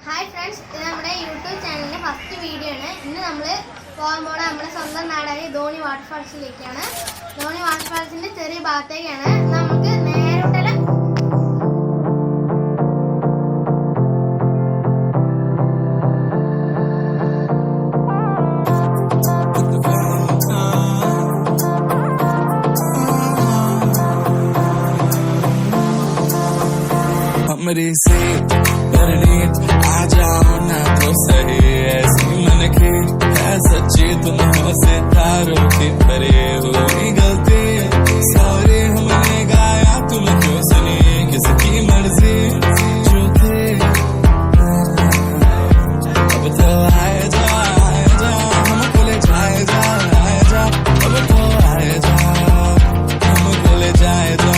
Hi friends, ഇത് നമ്മുടെ YouTube ചാനലിൻ്റെ ഫസ്റ്റ് വീഡിയോ ആണ്. ഇന്ന് നമ്മൾ പോകാൻ പോണ നമ്മുടെ സ്വന്തം നാടായ ധോണി വാട്ടർഫാൾസിലേക്കാണ്. ധോണി വാട്ടർഫാൾസിൻ്റെ ചെറിയ ഭാഗത്തേക്കാണ്. നമുക്ക് നേരോട്ടല मेरी से परनीत आ जाओ ना तो सही, ऐसी मन की है सच्ची तुम हो सितारों की परे हुई गलती सॉरी हमने गाया तुम क्यों सुनी किसकी मर्जी जो थे अब तो आए जा हमको ले जाए जा अब तो आए जा हमको ले जाए जा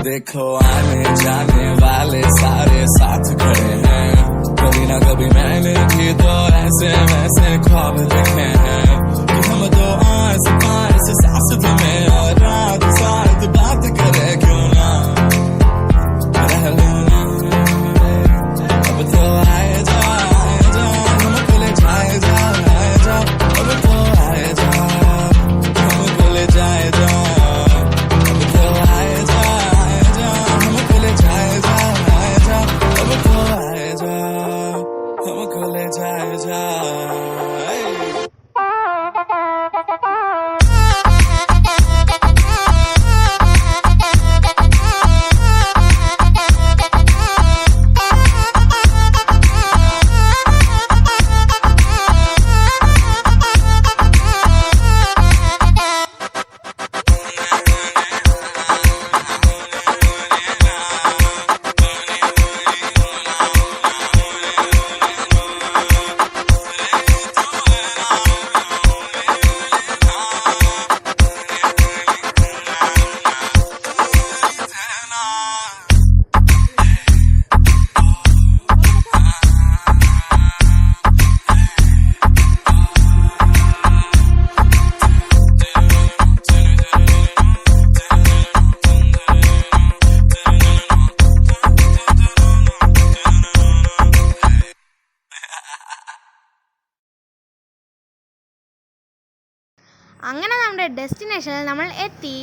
देखो आने जाने वाले सारे साथ खड़े हैं, कभी ना कभी मैंने भी तो ऐसे वैसे ख्वाब देखे हैं कि हम तो आस पास सास में और रात साथ बात करे क्यों ना रह लो ना। अब तो आए जा हमको ले जाए जा अब तो आए जा हमको ले जाए जा अब तो आए जा हमको ले जाए जा അങ്ങനെ നമ്മുടെ ഡെസ്റ്റിനേഷനിൽ നമ്മൾ എത്തി.